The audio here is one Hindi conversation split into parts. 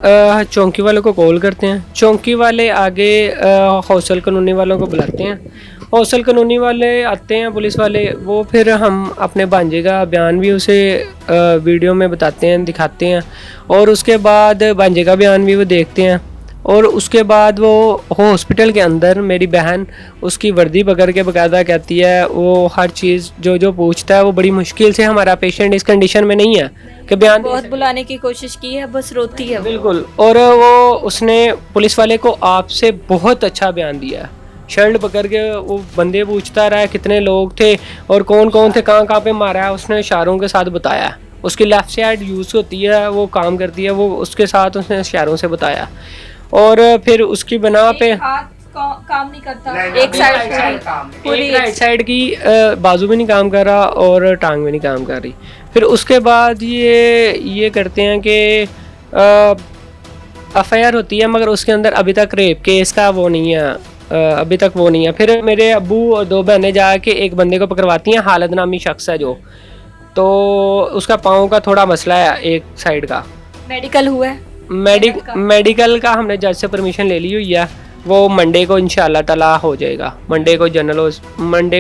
चौंकी वालों को कॉल करते हैं, चौंकी वाले आगे हौसल कानूनी वालों को बुलाते हैं, हौसल कानूनी वाले आते हैं पुलिस वाले, वो फिर हम अपने भांजे का बयान भी उसे वीडियो में बताते हैं, दिखाते हैं, और उसके बाद भांजे का बयान भी वो देखते हैं, और उसके बाद वो हॉस्पिटल के अंदर मेरी बहन उसकी वर्दी पकड़ के बकायदा कहती है, वो हर चीज़ जो पूछता है वो बड़ी मुश्किल से, हमारा पेशेंट इस कंडीशन में नहीं है कि बयान बहुत बुलाने की कोशिश की है, बस रोती है वो। बिल्कुल। और वो उसने पुलिस वाले को आपसे बहुत अच्छा बयान दिया है, शर्ट पकड़ के वो बंदे पूछता रहा है कितने लोग थे और कौन कौन थे, कहाँ पे मारा है, उसने इशारों के साथ बताया। उसकी लेफ़्ट साइड यूज़ होती है, वो काम करती है, वो उसके साथ उसने इशारों से बताया, और फिर उसकी बना पे काम नहीं करता, एक साइड पूरी राइट साइड की बाजू भी नहीं काम कर रहा और टांग भी नहीं काम कर रही। फिर उसके बाद ये करते हैं कि एफआईआर होती है, मगर उसके अंदर अभी तक रेप केस का वो नहीं है, अभी तक वो नहीं है। फिर मेरे अब्बू और दो बहनें जाके एक बंदे को पकड़वाती हैं, हालत नामी शख्स है जो, तो उसका पाँव का थोड़ा मसला है एक साइड का। मेडिकल हुआ है, मेडिकल का हमने जज से परमिशन ले ली हुई है, वो मंडे को इंशाल्लाह ताला हो जाएगा। मंडे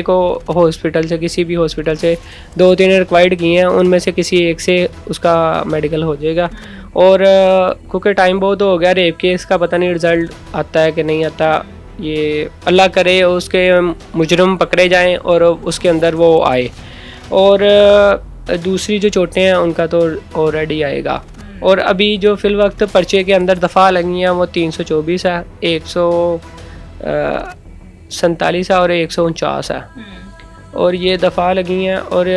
को हॉस्पिटल से, किसी भी हॉस्पिटल से 2-3 रिक्वायर्ड किए हैं, उनमें से किसी एक से उसका मेडिकल हो जाएगा। और क्योंकि टाइम बहुत हो गया, रेप केस का पता नहीं रिज़ल्ट आता है कि नहीं आता, ये अल्लाह करे उसके मुजरम पकड़े जाएं और उसके अंदर वो आए। और दूसरी जो चोटें हैं उनका तो ऑलरेडी आएगा। और अभी जो फिल वक्त पर्चे के अंदर दफ़ा लगी हैं वो 324 है, 147 है और 149 है, और ये दफ़ा लगी हैं। और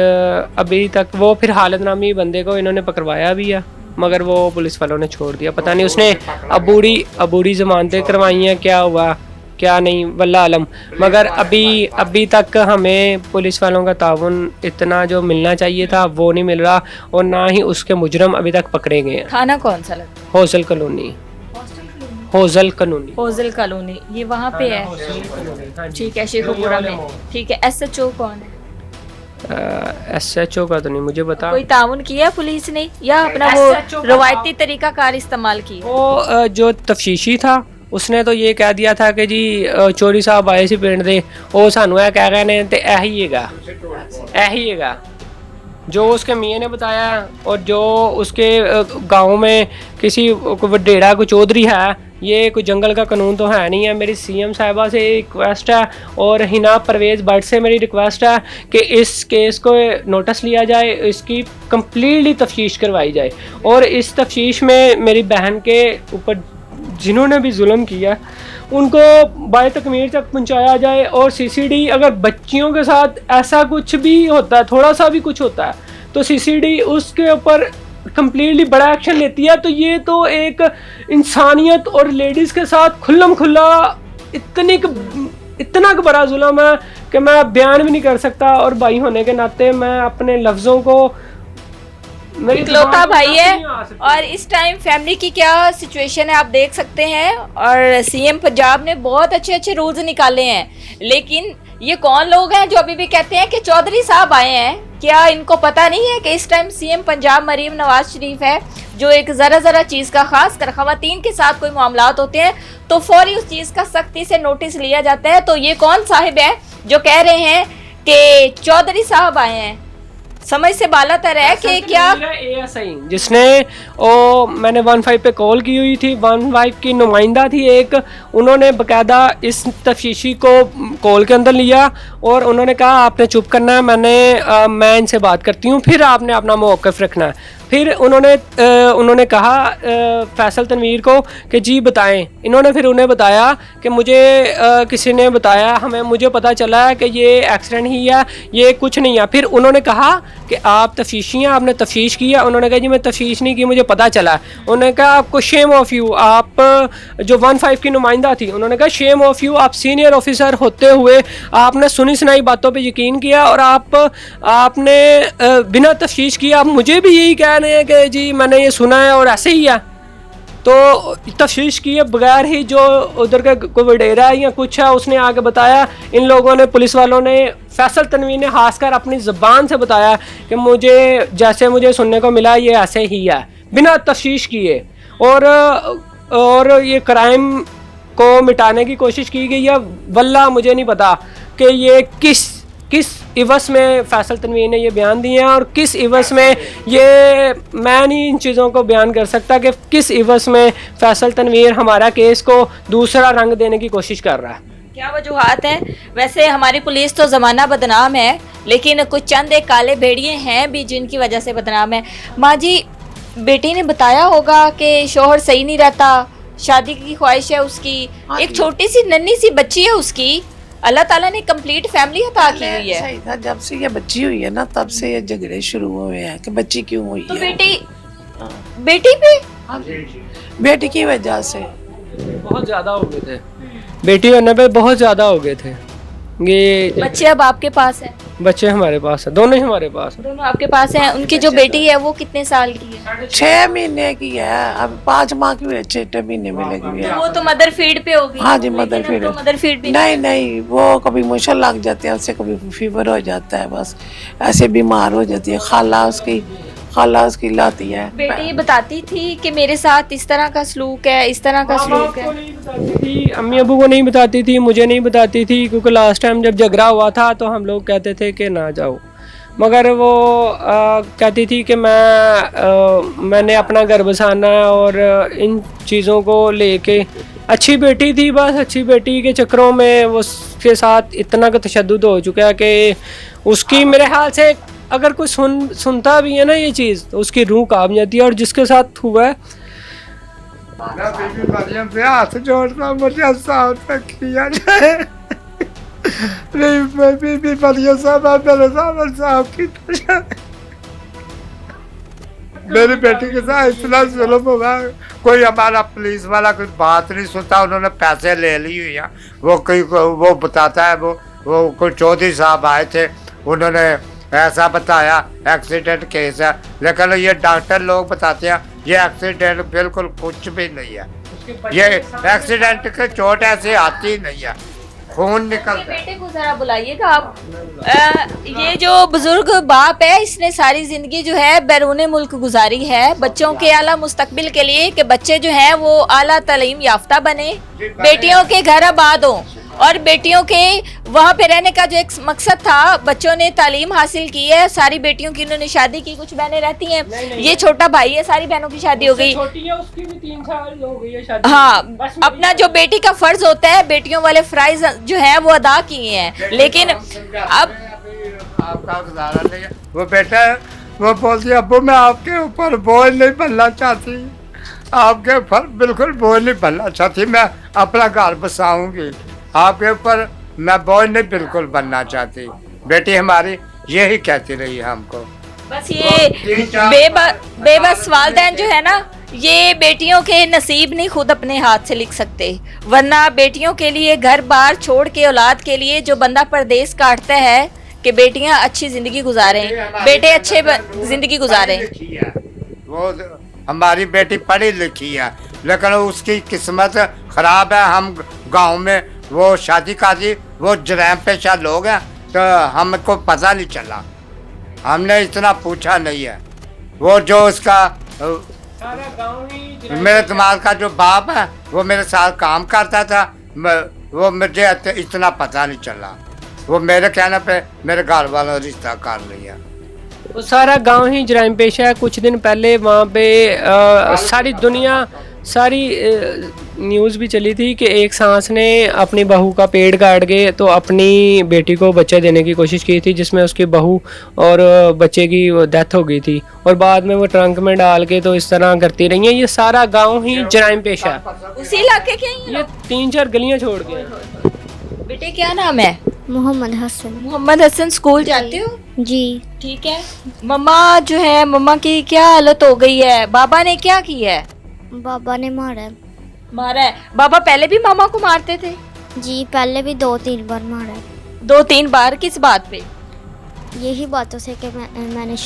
अभी तक वो फिर हालत नामी बंदे को इन्होंने पकड़वाया भी है, मगर वो पुलिस वालों ने छोड़ दिया। पता नहीं उसने अबूरी ज़मानतें करवाई हैं, क्या हुआ क्या नहीं, वल्लाह आलम। मगर अभी तक हमें पुलिस वालों का ताउन इतना जो मिलना चाहिए था वो नहीं मिल रहा, और ना ही उसके मुजरम अभी तक पकड़े गए हैं। थाना कौन सा लगता है? हौसल कॉलोनी, हौजल कॉलोनी, ये वहाँ पे है, ठीक है, शेखुपुरा में, ठीक है। एसएचओ कौन है? एसएचओ का तो नहीं मुझे पता। कोई ताउन किया पुलिस ने या अपना वो रवायती तरीका कार इस्तेमाल किया? वो जो तफ्तीशी था उसने तो ये कह दिया था कि जी चोरी साहब आए सी पिंड दे, वो सानू है कह रहे ने, तो यही हैगा जो उसके मियाँ ने बताया, और जो उसके गांव में किसी वडेड़ा को चौधरी है, ये कोई जंगल का कानून तो है नहीं है। मेरी सीएम साहिबा से रिक्वेस्ट है और हिना परवेज़ भट्ट से मेरी रिक्वेस्ट है कि इस केस को नोटिस लिया जाए, इसकी कंप्लीटली तफ्तीश करवाई जाए, और इस तफ्तीश में मेरी बहन के ऊपर जिन्होंने भी जुल्म किया उनको बाय तकमीर तक पहुंचाया जाए। और सीसीडी, अगर बच्चियों के साथ ऐसा कुछ भी होता है, थोड़ा सा भी कुछ होता है, तो सीसीडी उसके ऊपर कंप्लीटली बड़ा एक्शन लेती है। तो ये तो एक इंसानियत और लेडीज़ के साथ खुल्लम खुल्ला इतना बड़ा जुल्म है कि मैं बयान भी नहीं कर सकता, और भाई होने के नाते मैं अपने लफ्ज़ों को, इकलौता भाई है, और इस टाइम फैमिली की क्या सिचुएशन है आप देख सकते हैं। और सीएम पंजाब ने बहुत अच्छे रूल्स निकाले हैं, लेकिन ये कौन लोग हैं जो अभी भी कहते हैं कि चौधरी साहब आए हैं? क्या इनको पता नहीं है कि इस टाइम सीएम पंजाब मरीम नवाज शरीफ है, जो एक ज़रा चीज़ का, खास कर ख़वातीन के साथ कोई मामलात होते हैं तो फौरी उस चीज़ का सख्ती से नोटिस लिया जाता है। तो ये कौन साहिब है जो कह रहे हैं कि चौधरी साहब आए हैं? समझ से बाला तर है कि क्या एएसआई जिसने मैंने 15 पे कॉल की हुई थी, 15 की नुमाइंदा थी एक, उन्होंने बकायदा इस तफ्तीशी को कॉल के अंदर लिया और उन्होंने कहा आपने चुप करना है, मैं इनसे बात करती हूँ, फिर आपने अपना मौक़िफ़ रखना है। फिर उन्होंने कहा फैसल तनवीर को कि जी बताएं। इन्होंने फिर उन्हें बताया कि मुझे किसी ने बताया, मुझे पता चला है कि ये एक्सीडेंट ही है, ये कुछ नहीं है। फिर उन्होंने कहा कि आप तफ्तीशी हैं, आपने तफ्तीश की है? उन्होंने कहा जी मैं तफ्तीश नहीं की, मुझे पता चला। उन्होंने कहा आपको शेम ऑफ़ यू, आप जो 15 की नुमाइंदा थी, उन्होंने कहा शेम ऑफ़ यू, आप सीनियर ऑफिसर होते हुए आपने सुनी सुनाई बातों पे यकीन किया और आपने बिना तफ्तीश किया आप मुझे भी यही कह रहे हैं कि जी मैंने ये सुना है और ऐसे ही है। तो तफ्तीश किए बगैर ही जो उधर का कोई वडेरा है या कुछ है उसने आगे बताया, इन लोगों ने, पुलिस वालों ने, फैसल तनवीर ने खासकर अपनी ज़बान से बताया कि मुझे सुनने को मिला ये ऐसे ही है, बिना तफ्तीश किए। और ये क्राइम को मिटाने की कोशिश की गई है। वल्लाह मुझे नहीं पता कि ये किस इवस में फैसल तनवीर ने ये बयान दिए हैं और किस इवस में ये, मैं नहीं इन चीज़ों को बयान कर सकता कि किस इवस में फैसल तनवीर हमारा केस को दूसरा रंग देने की कोशिश कर रहा है। क्या वजूहात हैं? वैसे हमारी पुलिस तो ज़माना बदनाम है, लेकिन कुछ चंद एक काले भेड़िए हैं भी जिनकी वजह से बदनाम है। माँ जी, बेटी ने बताया होगा कि शोहर सही नहीं रहता, शादी की ख्वाहिश है उसकी, एक छोटी सी नन्ही सी बच्ची है उसकी, अल्लाह ताला ने कंप्लीट फैमिली अता की हुई है। सही था, जब से ये बच्ची हुई है ना तब से ये झगड़े शुरू हुए हैं कि बच्ची क्यों हुई तो है। बेटी पे बेटी की वजह से बहुत ज़्यादा हो गए थे, बेटी होने पे बहुत ज़्यादा हो गए थे। ये बच्चे अब आपके पास है? बच्चे हमारे पास है, दोनों ही हमारे पास है। दोनों आपके पास हैं। उनकी जो बेटी है वो कितने साल की है? 6 महीने की है, अब 5 माह की हुई है, 6 महीने में लगी हुई है। वो तो मदर फीड पे होगी। हाँ जी, मदर फीड। तो मदर फीड भी नहीं नहीं, वो कभी मोशन लग जाते हैं उससे, कभी फीवर हो जाता है, बस ऐसे बीमार हो जाती है। खाला उसकी लाती है। बेटी बताती थी कि मेरे साथ इस तरह का सलूक है, इस तरह का सलूक है। नहीं बताती थी, अम्मी अबू को नहीं बताती थी, मुझे नहीं बताती थी, क्योंकि लास्ट टाइम जब झगड़ा हुआ था तो हम लोग कहते थे कि ना जाओ, मगर वो कहती थी कि मैंने अपना घर बसाना है और इन चीज़ों को लेके। अच्छी बेटी थी, बस अच्छी बेटी के चक्करों में वो उसके साथ इतना का तशद्दुद हो चुका है कि उसकी, मेरे ख्याल से अगर कोई सुनता भी है ना ये चीज़ तो उसकी रूह कांप जाती है। और जिसके साथ हुआ है, बीबी मरियम से हाथ जोड़ता मुझे साथ किया जाए। बीबी मरियम साहब मेरे साथ साफ की जाए। मेरी बेटी के साथ इतना जुल्म हुआ, कोई हमारा पुलिस वाला कोई बात नहीं सुनता। उन्होंने पैसे ले ली हुई है, वो बताता है, वो कोई चौधरी साहब आए थे, उन्होंने ऐसा बताया एक्सीडेंट केस है, लेकिन ये डॉक्टर लोग बताते हैं ये एक्सीडेंट बिल्कुल कुछ भी नहीं है। ये एक्सीडेंट के चोट ऐसे आती नहीं है, खून निकलता है। बेटे को जरा बुलाइएगा आप। ये जो बुजुर्ग बाप है, इसने सारी जिंदगी जो है बैरून मुल्क गुजारी है बच्चों के आला मुस्तकबिल के लिए, कि बच्चे जो हैं वो आला तालीम याफ्ता बने, बेटियों के घर आबाद हों, और बेटियों के वहाँ पे रहने का जो एक मकसद था, बच्चों ने तालीम हासिल की है। सारी बेटियों की उन्होंने शादी की, कुछ बहनें रहती हैं, ये छोटा भाई है, सारी बहनों की शादी हो गई। छोटी है उसकी भी 3 साल हो गई है शादी। हाँ, अपना जो बेटी का फर्ज होता है, बेटियों वाले फ्राइज जो है वो अदा किए हैं, लेकिन अब आपका गुजारा नहीं है। वो बेटा वो बोलती है अब्बू मैं आपके ऊपर बोझ नहीं बनना चाहती, आपके ऊपर बिल्कुल बोझ नहीं बनना चाहती, मैं अपना घर बसाऊंगी, आपके ऊपर मैं बोझ नहीं बिल्कुल बनना चाहती। बेटी हमारी यही कहती रही है हमको। बस ये बेबस वालिदैन जो है ना, ये बेटियों के नसीब नहीं खुद अपने हाथ से लिख सकते, वरना बेटियों के लिए घर बार छोड़ के औलाद के लिए जो बंदा परदेश काटता है कि बेटियां अच्छी जिंदगी गुजारें, बेटे अच्छे जिंदगी गुजारें। वो हमारी बेटी पढ़ी लिखी है, लेकिन उसकी किस्मत खराब है। हम गांव में वो शादी काजी, वो जरैम पेशा लोग हैं, तो हमको पता नहीं चला, हमने इतना पूछा नहीं है। वो जो उसका मेरे दिमाग का जो बाप है वो मेरे साथ काम करता था, वो मुझे इतना पता नहीं चला। वो मेरे कहने पे मेरे घर वालों ने रिश्ता कर लिया। वो सारा गांव ही जराइम पेशा है। कुछ दिन पहले वहाँ पे सारी दुनिया, सारी न्यूज़ भी चली थी कि एक सांस ने अपनी बहू का पेड़ काट के तो अपनी बेटी को बच्चे देने की कोशिश की थी, जिसमें उसकी बहू और बच्चे की डेथ हो गई थी, और बाद में वो ट्रंक में डाल के तो इस तरह करती रही हैं। ये सारा गांव ही जराइम पेशा है। उसी इलाके के ही ये 3-4 गलियां छोड़ के। बेटे क्या नाम है? मोहम्मद हसन। मोहम्मद हसन, स्कूल जाते हो? जी। ठीक है। मम्मा जो है, मम्मा की क्या हालत हो गई है? बाबा ने क्या किया है? बाबा ने मारा है। मारा है? बाबा पहले भी मामा को मारते थे? जी, पहले भी 2-3 बार मारा है। 2-3 बार? किस बात पे? यही बातों से कि मैंने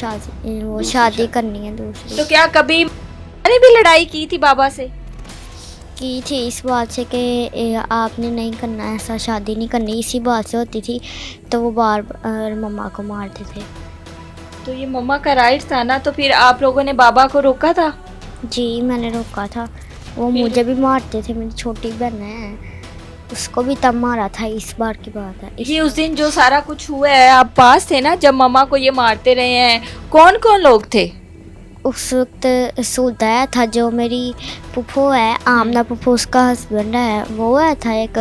शादी करनी है दूसरी। तो क्या कभी मैंने भी लड़ाई की थी बाबा से? की थी इस बात से कि आपने नहीं करना, ऐसा शादी नहीं करनी, इसी बात से होती थी, तो वो बार बार मम्मा को मारते थे। तो ये मम्मा का राइट था ना, तो फिर आप लोगों ने बाबा को रोका था? जी मैंने रोका था, वो मुझे भी मारते थे, मेरी छोटी बहन है, उसको भी तब मारा था, इस बार की बात है। ये उस दिन जो सारा कुछ हुआ है, आप पास थे ना जब मम्मा को ये मारते रहे हैं? कौन कौन लोग थे? उस वक्त सुलताया था, जो मेरी पुप्पो है, आमना पुप्पो, उसका हस्बैंड है, वो आया था एक,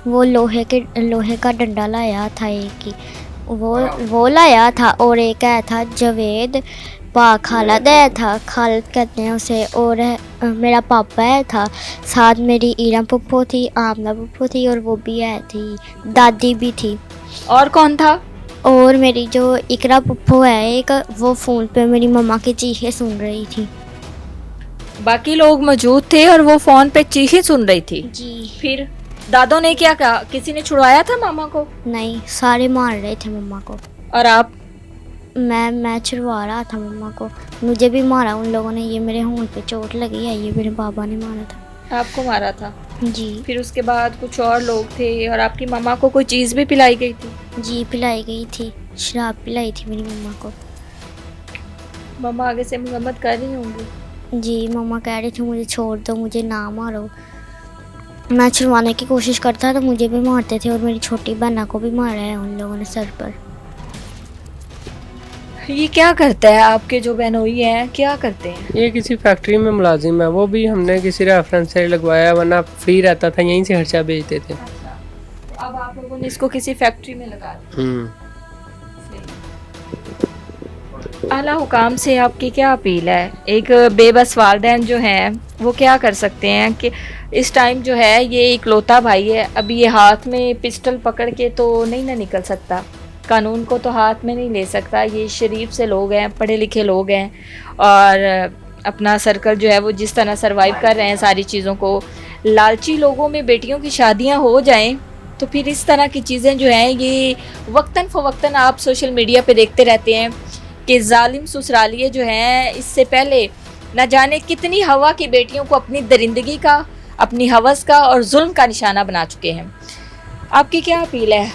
वो लोहे का डंडा लाया था एक ही, वो लाया था, और एक आया था जवेद, खालद आया था, खालद कहते हैं उसे, और मेरा पापा आया था, साथ मेरी ईरा पुप्पो थी, आमना पुप्पो थी, और वो भी आई थी, दादी भी थी। और कौन था? और मेरी जो इकरा पुप्पो है एक, वो फ़ोन पे मेरी मम्मा की चीखें सुन रही थी। बाकी लोग मौजूद थे और वो फोन पे चीखें सुन रही थी। जी। फिर दादों ने क्या कहा? किसी ने छुड़वाया था मामा को? नहीं, सारे मार रहे थे मम्मा को। और आप? मैं छुड़वा रहा था मम्मा को, मुझे भी मारा उन लोगों ने, ये मेरे होंठ पे चोट लगी है, ये मेरे पापा ने मारा था। आपको मारा था? जी। फिर उसके बाद कुछ और लोग थे और आपकी मम्मा को कोई चीज़ भी पिलाई गई थी? जी पिलाई गई थी, शराब पिलाई थी मेरी मम्मा को। मम्मा आगे से मरम्मत कर रही होंगी? जी, मम्मा कह रही थी मुझे छोड़ दो, मुझे ना मारो। मैं छुड़वाने की कोशिश करता तो मुझे भी मारते थे, और मेरी छोटी बहना को भी मारा है उन लोगों ने सर पर। ये क्या करता है? आपके जो बहनोई हैं क्या करते हैं? ये किसी फैक्ट्री में मुलाजिम है, वो भी हमने किसी रेफरेंस से लगवाया, वरना फ्री रहता था, यहीं से खर्चा भेजते थे। तो अब आप लोगों ने इसको किसी फैक्ट्री में लगा दिया। आला हुकाम से आपकी क्या अपील है? एक बेबस वालिदैन जो हैं वो क्या कर सकते हैं कि इस टाइम जो है ये इकलौता भाई है, अभी ये हाथ में पिस्टल पकड़ के तो नहीं ना निकल सकता, कानून को तो हाथ में नहीं ले सकता। ये शरीफ से लोग हैं, पढ़े लिखे लोग हैं, और अपना सर्कल जो है वो जिस तरह सरवाइव कर रहे हैं सारी चीज़ों को। लालची लोगों में बेटियों की शादियां हो जाएं तो फिर इस तरह की चीज़ें जो हैं ये वक्तन फ़वक्तन आप सोशल मीडिया पे देखते रहते हैं कि जालिम ससुरालिये जो हैं इससे पहले न जाने कितनी हवा की बेटियों को अपनी दरिंदगी का, अपनी हवस का और जुल्म का निशाना बना चुके हैं। आपकी क्या अपील है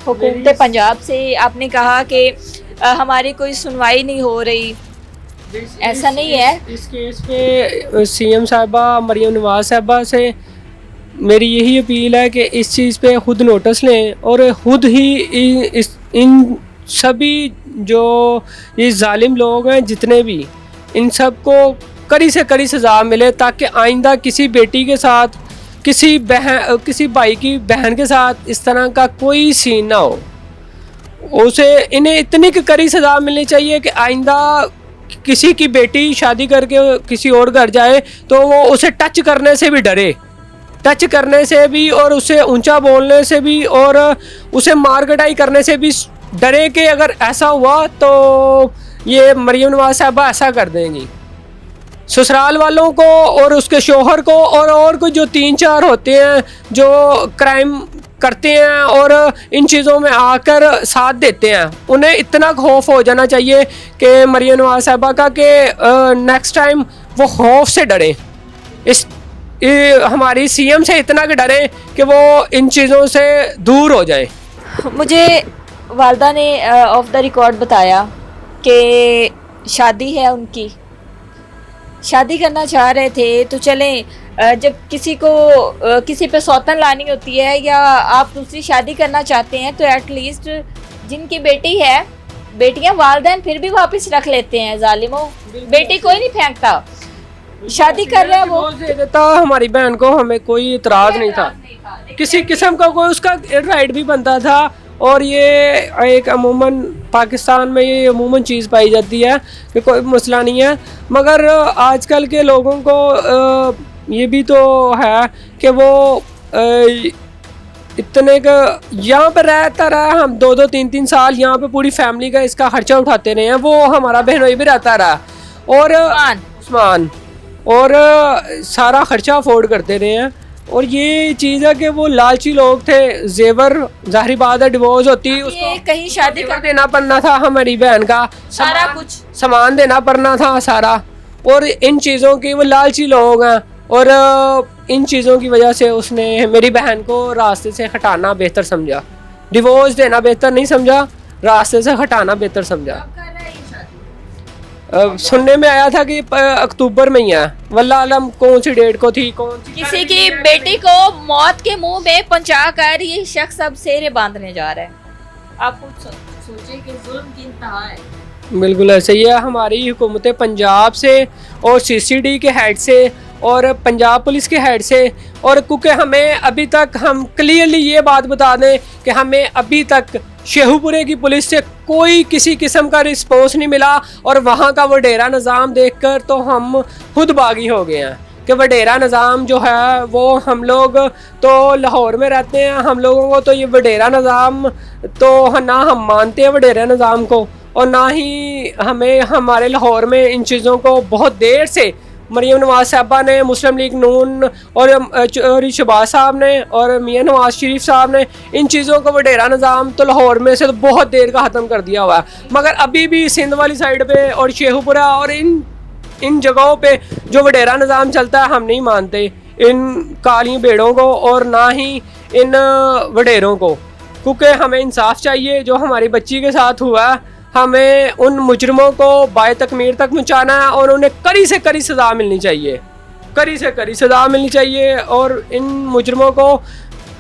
हुकूमत पंजाब से? आपने कहा कि हमारी कोई सुनवाई नहीं हो रही, ऐसा नहीं है। इस केस पे सीएम साहबा मरियम नवाज साहबा से मेरी यही अपील है कि इस चीज़ पे खुद नोटिस लें, और खुद ही इन सभी जो ये जालिम लोग हैं जितने भी, इन सब को कड़ी से कड़ी सज़ा मिले, ताकि आइंदा किसी बेटी के साथ, किसी भाई की बहन के साथ इस तरह का कोई सीन ना हो। उसे इन्हें इतनी कड़ी सज़ा मिलनी चाहिए कि आइंदा किसी की बेटी शादी करके किसी और घर जाए तो वो उसे टच करने से भी डरे, टच करने से भी, और उसे ऊंचा बोलने से भी, और उसे मारकटाई करने से भी डरे कि अगर ऐसा हुआ तो ये मरियम नवाज साहबा ऐसा कर देंगी। ससुराल वालों को और उसके शोहर को और कोई जो 3-4 होते हैं जो क्राइम करते हैं और इन चीज़ों में आकर साथ देते हैं, उन्हें इतना खौफ हो जाना चाहिए कि मरियम नवाज साहबा का कि नेक्स्ट टाइम वो खौफ से डरें, हमारी सीएम से इतना कि डरें कि वो इन चीज़ों से दूर हो जाए। मुझे वालदा ने ऑफ द रिकॉर्ड बताया कि शादी है उनकी, शादी करना चाह रहे थे, तो चलें जब किसी को किसी पे सौतन लानी होती है या आप दूसरी शादी करना चाहते हैं तो एटलीस्ट जिनकी बेटी है, बेटियां वालिदैन फिर भी वापस रख लेते हैं। जालिमों, बेटी कोई नहीं फेंकता, शादी कर रहा है वो दे देता हमारी बहन को, हमें कोई इतराज़ नहीं था, किसी किस्म का कोई उसका राइट भी बनता था। और ये एक अमूमन पाकिस्तान में ये अमूमन चीज़ पाई जाती है कि कोई मसला नहीं है, मगर आजकल के लोगों को ये भी तो है कि वो इतने का यहाँ पर रहता रहा, हम 2-2 3-3 साल यहाँ पे पूरी फैमिली का इसका खर्चा उठाते रहे हैं, वो हमारा बहनोई भी रहता रहा और उस्मान और सारा खर्चा अफोर्ड करते रहे हैं। और ये चीज़ है कि वो लालची लोग थे, जेवर जाहिर बात है डिवोर्स होती उसको कहीं शादी कर देना पड़ना था, हमारी बहन का सारा कुछ सामान देना पड़ना था सारा, और इन चीज़ों की वो लालची लोग हैं और इन चीज़ों की वजह से उसने मेरी बहन को रास्ते से हटाना बेहतर समझा, डिवोर्स देना बेहतर नहीं समझा, रास्ते से हटाना बेहतर समझा। सुनने में आया था कि अक्टूबर में ही है, वल्लाह आलम कौन सी डेट को थी, कौन सी किसी की बेटी को मौत के मुंह में पहुंचा कर ये शख्स अब सेरे बांधने जा रहा है। आप कुछ सोचिए कि जुल्म की इंतहा है। बिल्कुल ऐसे ही है। हमारी हुकूमत पंजाब से और सीसीडी के हेड से और पंजाब पुलिस के हेड से, और क्योंकि हमें अभी तक, हम क्लियरली ये बात बता दें कि हमें अभी तक शेखुपुरे की पुलिस से कोई किसी किस्म का रिस्पॉन्स नहीं मिला, और वहाँ का वडेरा निज़ाम देखकर तो हम खुद बागी हो गए हैं कि वडेरा निज़ाम जो है वो, हम लोग तो लाहौर में रहते हैं, हम लोगों को तो ये वडेरा निज़ाम तो ना हम मानते हैं वडेरा निज़ाम को, और ना ही हमें, हमारे लाहौर में इन चीज़ों को बहुत देर से मरीम नवाज साहबा ने, मुस्लिम लीग नून और शहबाज साहब ने और मियां नवाज शरीफ साहब ने इन चीज़ों को वडेरा निज़ाम तो लाहौर में से तो बहुत देर का ख़त्म कर दिया हुआ है, मगर अभी भी सिंध वाली साइड पे और शेखुपुरा और इन जगहों पे जो वडेरा निज़ाम चलता है, हम नहीं मानते इन काली भेड़ों को और ना ही इन वडेरों को, क्योंकि हमें इंसाफ चाहिए। जो हमारी बच्ची के साथ हुआ है, हमें उन मुजरमों को बाय तकमीर तक पहुँचाना है और उन्हें कड़ी से कड़ी सज़ा मिलनी चाहिए, कड़ी से कड़ी सज़ा मिलनी चाहिए, और इन मुजरमों को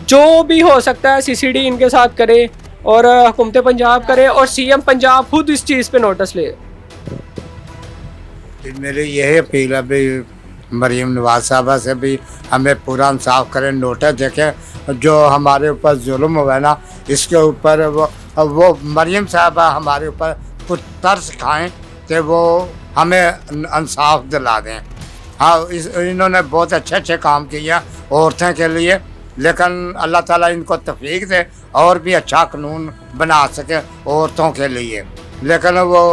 जो भी हो सकता है सीसीडी इनके साथ करे और हुकूमत पंजाब करे और सीएम पंजाब खुद इस चीज़ पे नोटिस ले। मेरी यही अपील है भी मरीम नवाज साहबा से भी हमें पूरा इंसाफ करें, नोटिस देखें, जो हमारे ऊपर जुल्म हुआ है ना, इसके ऊपर वो मरीम साहबा हमारे ऊपर कुछ तरस खाएं कि वो हमें इंसाफ दिला दें। हाँ, इन्होंने बहुत अच्छे काम किए औरतों के लिए, लेकिन अल्लाह ताला इनको तौफीक दे और भी अच्छा कानून बना सके औरतों के लिए, लेकिन वो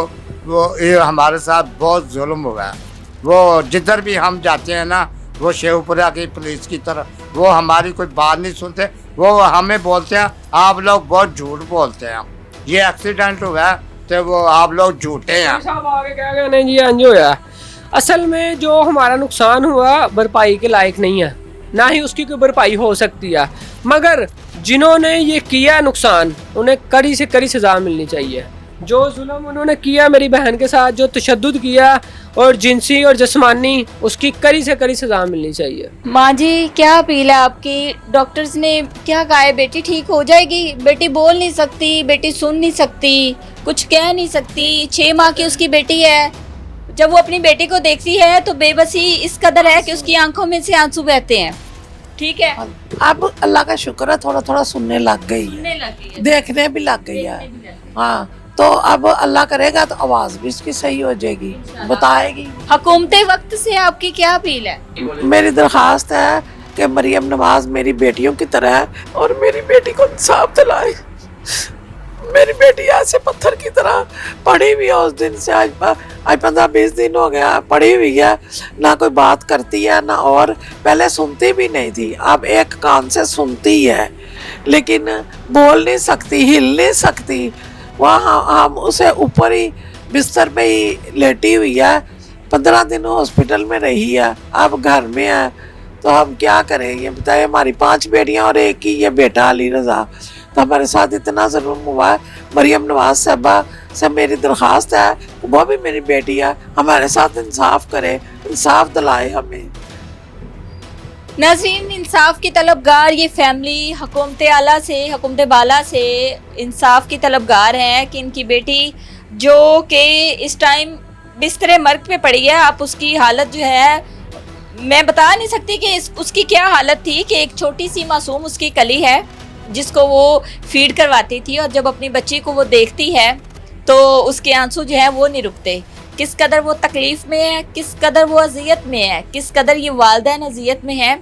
ये हमारे साथ बहुत जुल्म हुआ है। वो जिधर भी हम जाते हैं ना, वो शेखुपुरा की पुलिस की तरफ, वो हमारी कोई बात नहीं सुनते, वो हमें बोलते हैं आप लोग बहुत झूठ बोलते हैं, ये एक्सीडेंट हुआ है तो वो आप लोग झूठे हैं। साहब आगे क्या कहने जी, अंज होया असल में जो हमारा नुकसान हुआ भरपाई के लायक नहीं है, ना ही उसकी कोई भरपाई हो सकती है, मगर जिन्होंने ये किया नुकसान उन्हें कड़ी से कड़ी सज़ा मिलनी चाहिए। जो जुल्म उन्होंने किया मेरी बहन के साथ, जो तशद्दुद किया और जिनसी और जिस्मानी, उसकी कड़ी से कड़ी सज़ा मिलनी चाहिए। माँ जी, क्या अपील है आपकी? डॉक्टर्स ने क्या कहा है? बेटी ठीक हो जाएगी? बेटी बोल नहीं सकती, बेटी सुन नहीं सकती, कुछ कह नहीं सकती, 6 माह की उसकी बेटी है। जब वो अपनी बेटी को देखती है तो बेबसी इस कदर है कि उसकी आंखों में से आंसू बहते हैं। ठीक है, अब अल्लाह का शुक्र है थोड़ा थोड़ा सुनने लग गई है, देखने भी लग गई है। हाँ, तो अब अल्लाह करेगा तो आवाज़ भी इसकी सही हो जाएगी, बताएगी। हुकूमत वक्त से आपकी क्या अपील है? मेरी दरख्वास्त है कि मरियम नवाज मेरी बेटियों की तरह है और मेरी बेटी को इंसाफ दिलाए। मेरी बेटी ऐसे पत्थर की तरह पड़ी हुई है, उस दिन से आज 15-20 दिन हो गया पड़ी हुई है, ना कोई बात करती है ना, और पहले सुनती भी नहीं थी, अब एक कान से सुनती है लेकिन बोल नहीं सकती, हिल नहीं सकती। वहाँ हम उसे ऊपर ही बिस्तर पे ही लेटी हुई है, 15 दिन हॉस्पिटल में रही है, अब घर में है, तो हम क्या करें ये बताए। हमारी 5 बेटियां और एक ही ये बेटा अली रज़ा, तो हमारे साथ इतना जुल्म हुआ है। मरियम नवाज साहबा से मेरी दरख्वास्त है, वो भी मेरी बेटी है, हमारे साथ इंसाफ करे, इंसाफ दिलाए हमें। नाज़रीन, इंसाफ की तलबगार ये फैमिली हुकूमत आला से, हुकूमत बाला से इंसाफ की तलबगार हैं कि इनकी बेटी जो कि इस टाइम बिस्तरे मर्ग पे पड़ी है, आप उसकी हालत जो है मैं बता नहीं सकती कि उसकी क्या हालत थी, कि एक छोटी सी मासूम उसकी कली है जिसको वो फीड करवाती थी, और जब अपनी बच्ची को वो देखती है तो उसके आंसू जो है वो नहीं रुकते। किस कदर वो तकलीफ़ में है, किस कदर वो अजियत में है, किस कदर ये वालिदैन अजियत में है,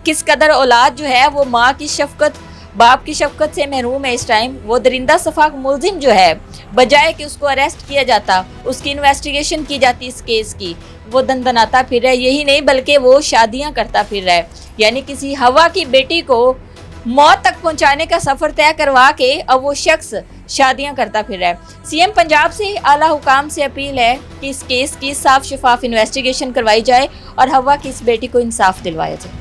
किस कदर औलाद जो है वो माँ की शफ़क़त, बाप की शफ़क़त से महरूम है। इस टाइम वो दरिंदा सफाक मुलजिम जो है, बजाय कि उसको अरेस्ट किया जाता, उसकी इन्वेस्टिगेशन की जाती इस केस की, वो दंदनाता फिर रहा है। यही नहीं बल्कि वो शादियाँ करता फिर रहा है, यानी किसी हवा की बेटी को मौत तक पहुंचाने का सफ़र तय करवा के अब वो शख्स शादियां करता फिर रहा है। सीएम पंजाब से आला हुकाम से अपील है कि इस केस की साफ शफाफ इन्वेस्टिगेशन करवाई जाए और हवा की इस बेटी को इंसाफ दिलवाया जाए।